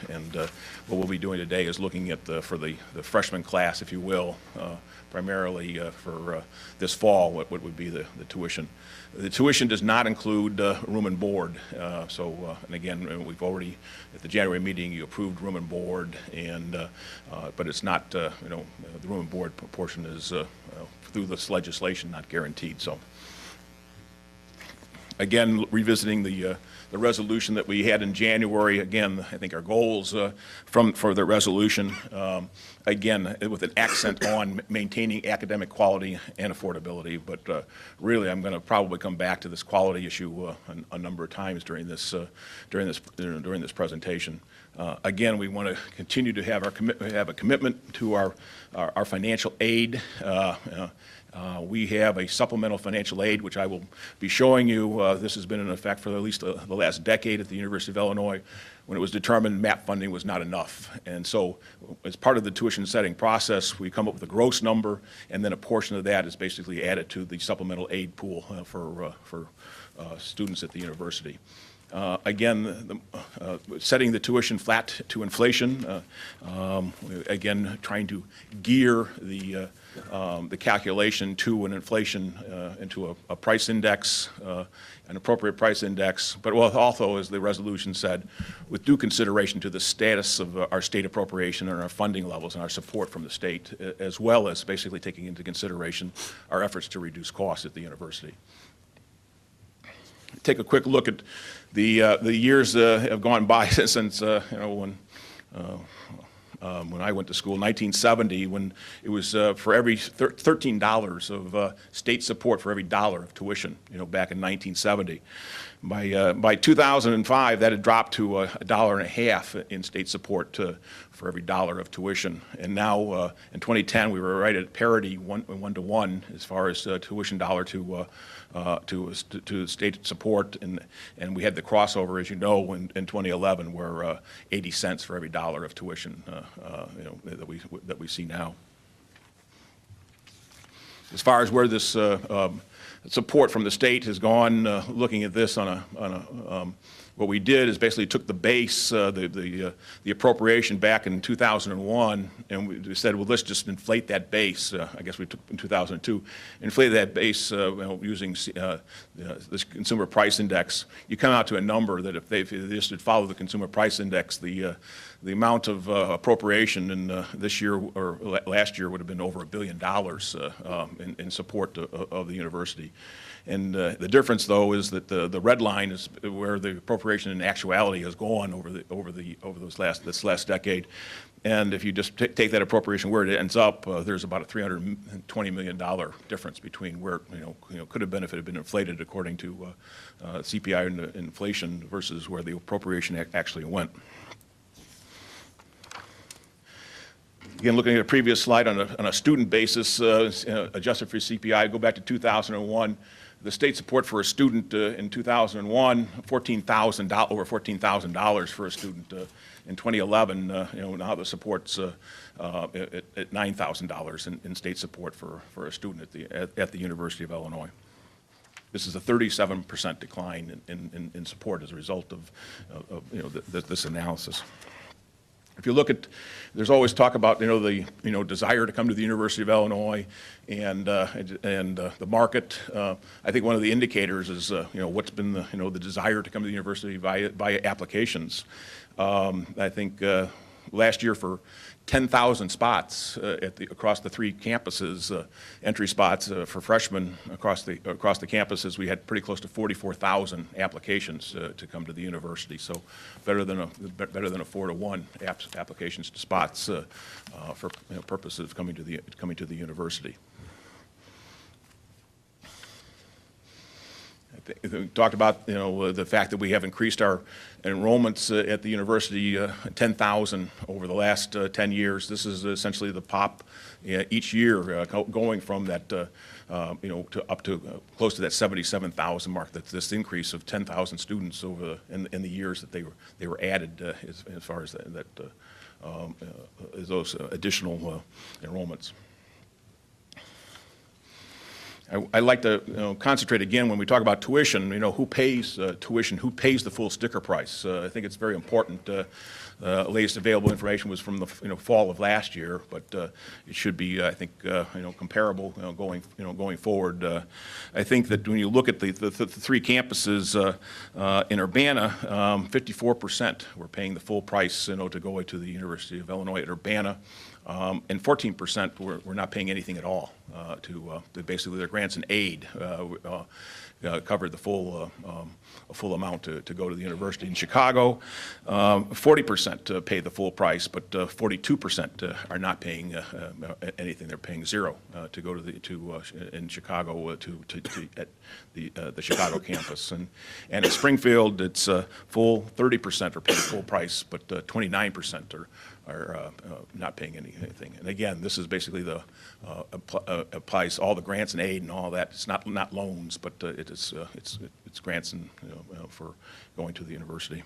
And what we'll be doing today is looking at for the freshman class, if you will, primarily for this fall, what would be the tuition. The tuition does not include room and board. And again, we've already, at the January meeting, you approved room and board, but it's not, the room and board portion is, through this legislation, not guaranteed. So, again, revisiting the resolution that we had in January. Again, I think our goals for the resolution, again, with an accent on maintaining academic quality and affordability. But really, I'm going to probably come back to this quality issue a number of times during this presentation. Again, we want to continue to have a commitment to our financial aid. We have a supplemental financial aid, which I will be showing you. This has been in effect for at least the last decade at the University of Illinois, when it was determined MAP funding was not enough. And so as part of the tuition setting process, we come up with a gross number, and then a portion of that is basically added to the supplemental aid pool for students at the university. Again, setting the tuition flat to inflation, again, trying to gear the calculation to an inflation, into a price index, an appropriate price index, but also, as the resolution said, with due consideration to the status of our state appropriation and our funding levels and our support from the state, as well as basically taking into consideration our efforts to reduce costs at the university. Take a quick look at the years have gone by since when I went to school, 1970, when it was for every $13 of state support for every dollar of tuition, back in 1970. By 2005, that had dropped to $1.50 in state support for every dollar of tuition. And now, in 2010, we were right at parity, one to one, as far as tuition dollar to state support, and we had the crossover, as you know, in 2011, where 80 cents for every dollar of tuition, that we see now. As far as where this support from the state has gone, looking at this what we did is basically took the base, the appropriation back in 2001, and we said, well, let's just inflate that base. I guess we took in 2002, inflated that base using this consumer price index. You come out to a number that if they just had followed the consumer price index, the amount of appropriation in this year or last year would have been over $1 billion in support of the university. And the difference, though, is that the red line is where the appropriation in actuality has gone over this last decade. And if you just take that appropriation where it ends up, there's about a $320 million difference between where could have been if it had been inflated according to CPI and inflation versus where the appropriation actually went. Again, looking at a previous slide on a student basis, adjusted for CPI, go back to 2001. The state support for a student in 2001, over $14,000 for a student. In 2011, now the support's at $9,000 in state support for a student at the University of Illinois. This is a 37% decline in support as a result of this analysis. If you look at, there's always talk about the desire to come to the University of Illinois and the market. I think one of the indicators is what's been the desire to come to the university via applications. I think last year for 10,000 spots across the three campuses, entry spots for freshmen across the campuses, we had pretty close to 44,000 applications to come to the university. So better than a 4-to-1 applications to spots for purposes of coming to the university. We talked about the fact that we have increased our enrollments at the university 10,000 over the last 10 years. This is essentially the pop each year, going from that to up to close to that 77,000 mark. That's this increase of 10,000 students over in the years that they were added as far as those additional enrollments. I like to concentrate again when we talk about tuition, who pays tuition, who pays the full sticker price. I think it's very important. Latest available information was from the fall of last year, but it should be, I think, comparable going forward. I think that when you look at the three campuses in Urbana, 54% were paying the full price to go to the University of Illinois at Urbana. And 14% were not paying anything at all to basically their grants and aid covered the full amount to go to the university. In Chicago, 40% paid the full price, but 42% are not paying anything. They're paying zero to go in Chicago at the Chicago campus. And in Springfield, it's full 30% are paying full price, but 29% are not paying anything. And again, this is basically applies all the grants and aid and all that. It's not loans, but it's grants and for going to the university.